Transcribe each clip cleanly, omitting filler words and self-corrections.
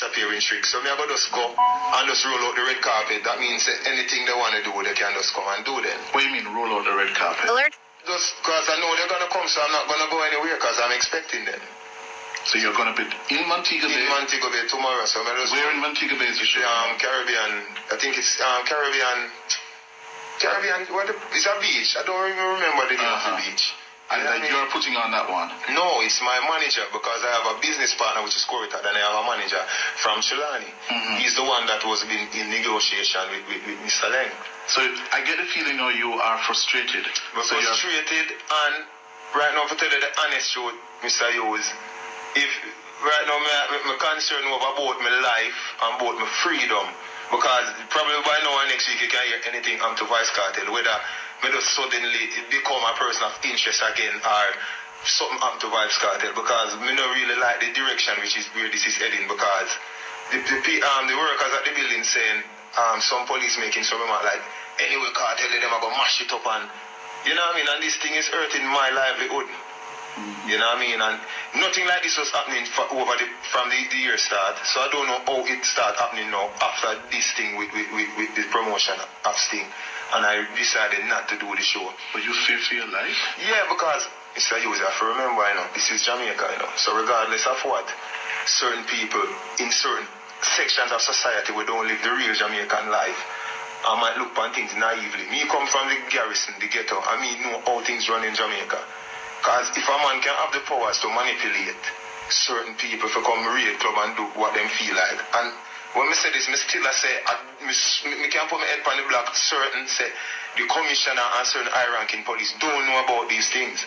disappearing trick. So me I go just go and just roll out the red carpet. That means anything they want to do, they can just come and do then. What do you mean roll out the red carpet? Alert. Just because I know they're going to come, so I'm not going to go anywhere because I'm expecting them. So you're going to be in Montego Bay? In Montego Bay tomorrow. So where in Montego Bay is the show? Caribbean. I think it's Caribbean. It's a beach. I don't even remember the name of the beach. And you're putting on that one? No, it's my manager because I have a business partner which is Corita, and I have a manager from Chilani. He's the one that was in negotiation with Mr. Leng. So I get the feeling now you are frustrated. Frustrated, and right now, to tell you the honest truth, Mr. Hughes, if right now my concern about my life and about my freedom, because probably by now or next week you can hear anything to Vybz Kartel, whether me just suddenly become a person of interest again or something happen to Vybz Kartel, because me don't really like the direction which is where this is heading, because the workers at the building saying some police making some remark like, anyway Kartel them are gonna mash it up, and you know what I mean, and this thing is hurting my livelihood. You know what I mean? And nothing like this was happening from the year start. So I don't know how it started happening now after this thing with the promotion of Sting. And I decided not to do the show. But you fear for your life? Yeah, because Mr. Hughes, I have to remember, this is Jamaica, So regardless of what, certain people in certain sections of society we don't live the real Jamaican life. I might look upon things naively. Me come from the garrison, the ghetto, and me know how things run in Jamaica. Because if a man can have the powers to manipulate certain people to come raid club and do what them feel like. And when I say this, I still say, I can't put my head on the block, certain say, the commissioner and certain high-ranking police don't know about these things.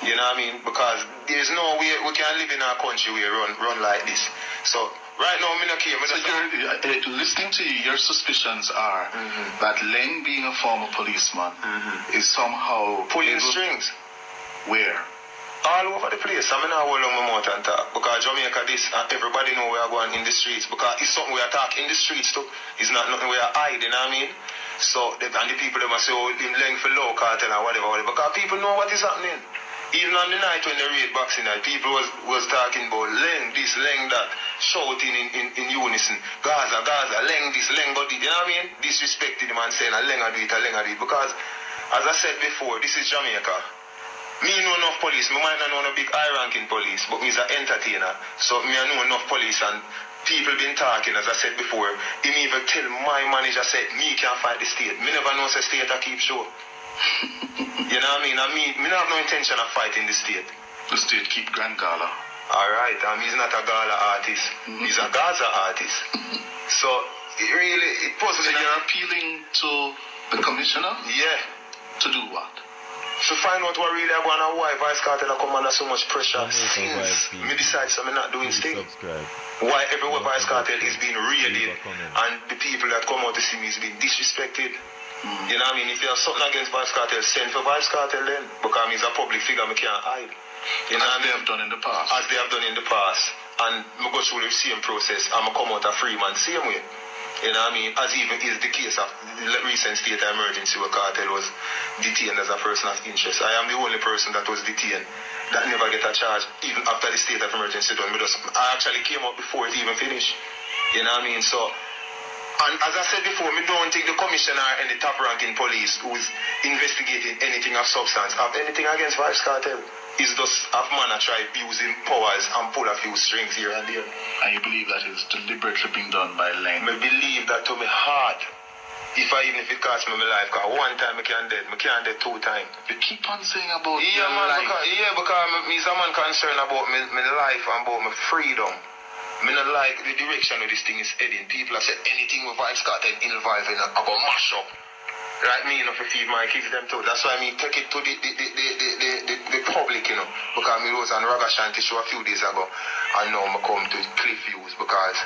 You know what I mean? Because there's no way we can live in our country where run like this. So right now, I'm not here. So listening to you, your suspicions are that Leng, being a former policeman, is somehow pulling strings. Where? All over the place. I mean, I hold on my mouth and talk. Because Jamaica this, and everybody know we are going in the streets. Because it's something we are talking in the streets too. It's not nothing we are hiding, you know what I mean? So, and the people, they must say, oh, him Leng for low cartel and whatever. Because people know what is happening. Even on the night when they raid Boxing Night, people was talking about Leng this, Leng that, shouting in unison. Gaza, Leng this, Leng got it. You know what I mean? Disrespecting him and saying, Leng a do it, Leng a do it. Because, as I said before, this is Jamaica. Me know enough police. Me might not know no big high-ranking police, but me is an entertainer. So me I know enough police, and people been talking, as I said before. Him even tell my manager, said, me can't fight the state. Me never know the state I keep show. You know what I mean? Me not have no intention of fighting the state. The state keep Grand Gala. Alright, he's not a Gala artist. He's a Gaza artist. So, it puzzles me. So you're appealing to the commissioner? Yeah. To do what? To find out what really I want and why Vybz Kartel come under so much pressure since me decide so I'm not doing Sting. Why everywhere Vybz Kartel is being raided and the people that come out to see me is being disrespected. You know what I mean? If you have something against Vybz Kartel, send for Vybz Kartel then. Because he's a public figure, I can't hide. You know as they have done in the past. As they have done in the past. And I go through the same process and I come out a free man same way. You know what I mean? As even is the case of the recent state of emergency where Kartel was detained as a person of interest. I am the only person that was detained that never get a charge even after the state of emergency done. I actually came out before it even finished. You know what I mean? So, and as I said before, me don't think the commissioner and the top ranking police who's investigating anything of substance have anything against Vybz Kartel. It's just a man that try using powers and pull a few strings here and there. And you believe that is deliberately being done by Leng? I believe that to me heart. Even if it costs me my life, because one time I can't dead 2 times. You keep on saying about your life. Because me is a man concerned about my life and about my freedom. I don't like the direction of this thing is heading. People have said anything with Vybz Kartel involved in it, I'm going to mash up. Right, me, to feed my kids them too. That's why I take it to the public, because I was on Ragashanti show a few days ago, and now I come to Cliff Hughes, because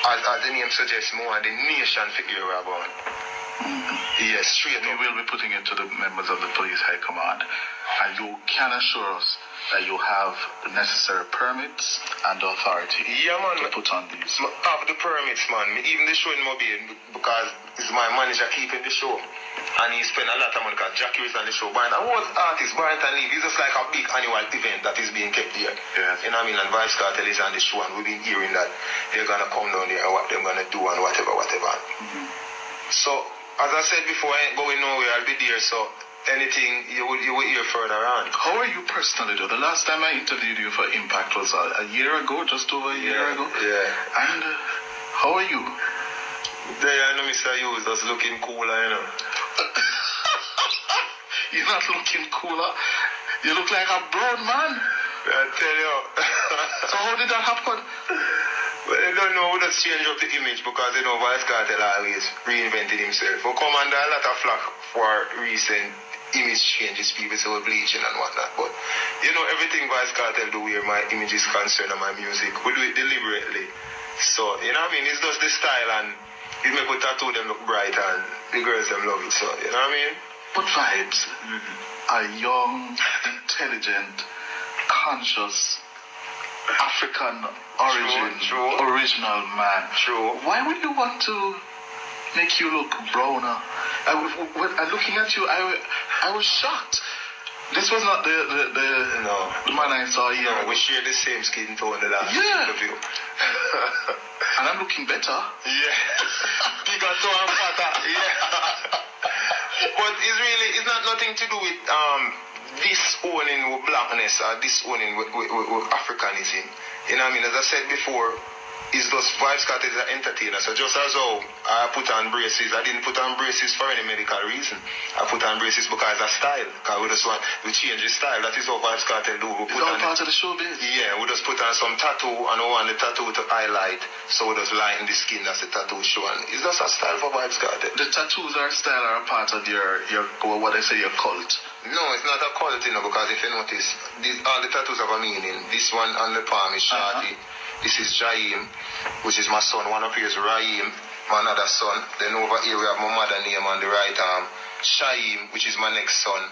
as the name suggests, more the nation figure about. Yes, straight we will be putting it to the members of the police high command, and you can assure us that you have the necessary permits and the authority to put on these? I have the permits, man. Even the show in Mobile, because it's my manager keeping the show. And he spent a lot of money because Jackie is on the show. But I was artist, Barrington Lee. It's just like a big annual event that is being kept here. Yes. You know what I mean? And Vybz Kartel is on the show, and we've been hearing that they're going to come down there and what they're going to do and whatever. Mm-hmm. So, as I said before, I ain't going nowhere. I'll be there. So, anything you will hear further on. How are you personally, though? The last time I interviewed you for Impact was a year ago, just over a year ago. Yeah. And how are you? There, I know Mr. Hughes just looking cooler, you know. You're not looking cooler. You look like a brown man. I tell you. So how did that happen? Well, I don't know. We just change up the image because, you know, Vybz Kartel always reinvented himself. We come under a lot of flack for recent image changes, people say we're bleaching and whatnot. But, you know, everything Vybz Kartel do where my image is concerned and my music, we do it deliberately. So, you know what I mean? It's just the style, and it make the tattoo them look bright and the girls them love it. So, you know what I mean? But Vybz, a young, intelligent, conscious, African origin, original man. True. Why would you want to make you look browner? Looking at you, I was shocked. This was not the man I saw here. No, we share the same skin tone the last interview. And I'm looking better. Yeah. Bigger toe and fatter. Yeah. But it's not nothing to do with disowning with blackness or disowning with Africanism. You know what I mean? As I said before, it's just Vybz Kartel is an entertainer. So just as how I put on braces, I didn't put on braces for any medical reason. I put on braces because of style. Because we change the style. That is how Vybz Kartel do. It's all part of the showbiz. Yeah, we just put on some tattoo and we want the tattoo to highlight. So we just lighten the skin. That's the tattoo show. And it's just a style for Vybz Kartel. The tattoos are style are a part of your what I say, your cult. No, it's not a cult, you know, because if you notice, all the tattoos have a meaning. This one on the palm is Shadi. This is Jaim, which is my son. One up here is Raim, my another son. Then over here we have my mother name on the right arm. Shaim, which is my next son.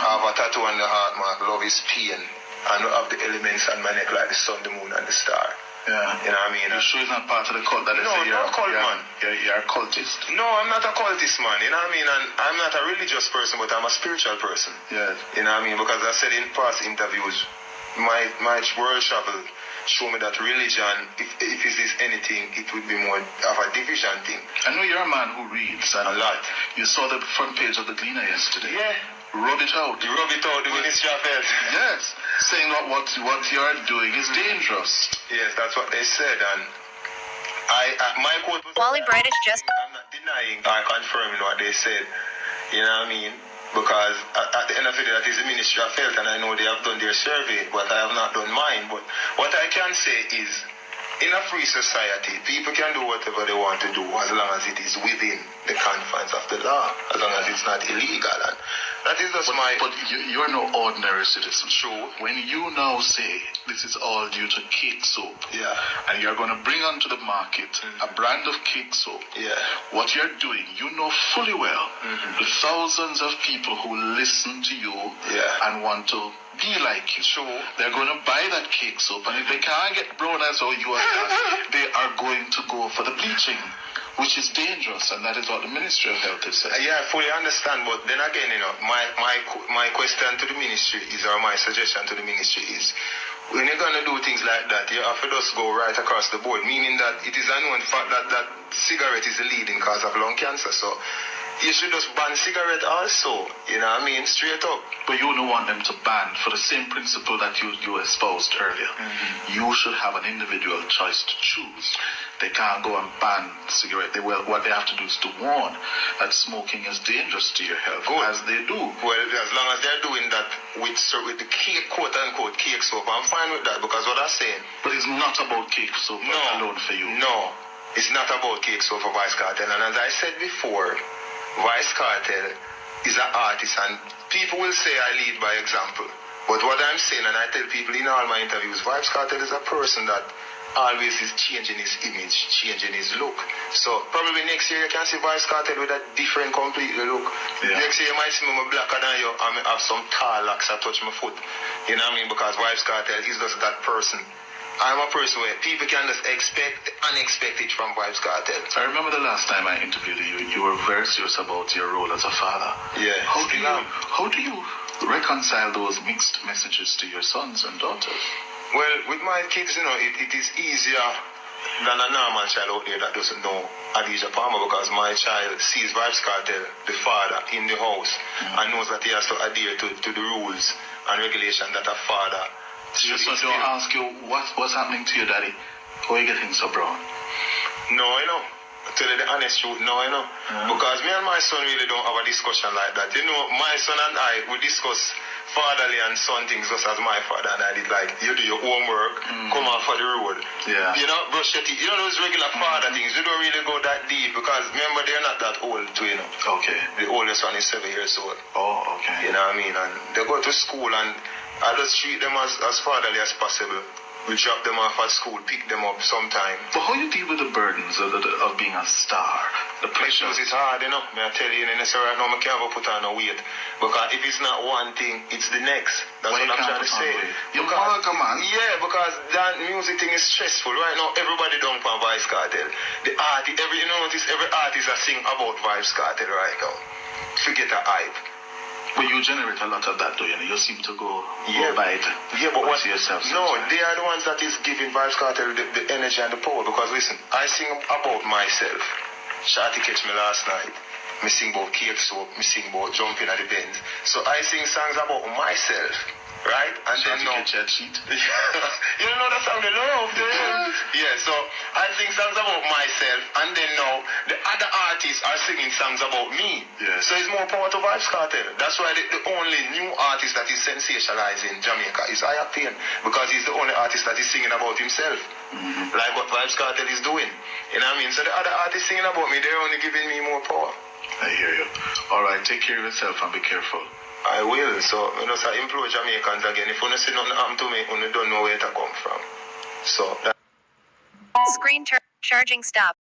I have a tattoo on the heart mark, love is pain. And I have the elements on my neck like the sun, the moon, and the star. Yeah. You know what I mean? You're sure it's not part of the cult that they say you're a cult, man. You're a cultist. No, I'm not a cultist, man. You know what I mean? And I'm not a religious person, but I'm a spiritual person. Yes. You know what I mean? Because I said in past interviews, my world travel show me that religion, if it is anything, it would be more of a division thing. I know you're a man who reads. And a lot. You saw the front page of the Gleaner yesterday. Yeah. Rub it out. You rub it out, the Ministry of Health. Yes. Saying what you're doing is dangerous. Yes, that's what they said. And my quote was... Wally British just... I'm not denying or confirming what they said. You know what I mean? Because at the end of the day, that is the Ministry of Health, and I know they have done their survey, but I have not done mine. But what I can say is, in a free society, people can do whatever they want to do as long as it is within the confines of the law, as long as it's not illegal. And that is just But you're no ordinary citizen. True. When you now say this is all due to cake soap, and you're going to bring onto the market a brand of cake soap, what you're doing, you know fully well the thousands of people who listen to you and want to be like you. Sure. They're going to buy that cake soap, and if they can't get brown as how you are, they are going to go for the bleaching, which is dangerous, and that is what the Ministry of Health is saying. Yeah, I fully understand, but then again, you know, my question to the ministry is, or my suggestion to the ministry is, when you're going to do things like that, you have to just go right across the board, meaning that it is a known fact that cigarette is the leading cause of lung cancer, so you should just ban cigarette also, you know what I mean, straight up. But you don't want them to ban for the same principle that you espoused earlier. You should have an individual choice to choose. They can't go and ban cigarette. What they have to do is to warn that smoking is dangerous to your health, as they do. Well, as long as they're doing that with the cake, quote-unquote, cake soap, I'm fine with that, because what I'm saying... But it's not about cake soap alone for you. No, it's not about cake soap for Vybz Kartel. And as I said before, Vybz Kartel is an artist, and people will say I lead by example. But what I'm saying, and I tell people in all my interviews, Vybz Kartel is a person that always is changing his image, changing his look. So probably next year you can see Vybz Kartel with a different completely look. Yeah. Next year you might see me blacker than you and me have some tall locks that touch my foot. You know what I mean? Because Vybz Kartel is just that person. I'm a person where people can just expect unexpected from Vybz Kartel. I remember the last time I interviewed you, you were very serious about your role as a father. Yeah. How do you reconcile those mixed messages to your sons and daughters? Well, with my kids, you know, it is easier than a normal child out there that doesn't know Adidja Palmer, because my child sees Vybz Kartel, the father, in the house, and knows that he has to adhere to the rules and regulations that a father your son don't ask you what's happening to your daddy? Why are you getting so brown? No, you know. To tell you the honest truth, no, you know. Because me and my son really don't have a discussion like that. You know, my son and I, we discuss fatherly and son things just as my father and I did. Like, you do your homework, come off for the road. Yeah. You know, brush your teeth. You know those regular father things. You don't really go that deep because, remember, they're not that old too, you know. Okay. The oldest one is 7 years old. Oh, okay. You know what I mean? And they go to school and I just treat them as fatherly as possible. We drop them off at school, pick them up sometime. But how you deal with the burdens of being a star? The pressures? It's hard, you know. May I tell you, right now, I can't put on no weight. Because if it's not one thing, it's the next. That's what I'm trying to say. Come on. Yeah, because that music thing is stressful. Right now, everybody don't want Vybz Kartel. The artist, every artist that sing about Vybz Kartel right now. Forget the hype. But you generate a lot of that, though, you know. You seem to go by it. Yeah, but what? Yourself no, they are the ones that is giving Vybz Kartel the energy and the power. Because listen, I sing about myself. Shawty catch me last night. Me sing about cake soap. Me sing about jumping at the bends. So I sing songs about myself. Right? And then now... You know that song, the love, yeah, so I sing songs about myself, and then now the other artists are singing songs about me. Yes. So it's more power to Vybz Kartel. That's why the only new artist that is sensationalized in Jamaica is Octane, because he's the only artist that is singing about himself. Like what Vybz Kartel is doing. You know what I mean? So the other artists singing about me, they're only giving me more power. I hear you. All right, take care of yourself and be careful. I will. So, you know, so I implore Jamaicans again. If you don't see nothing happen to me, you don't know where to come from. So, Screen charging stop.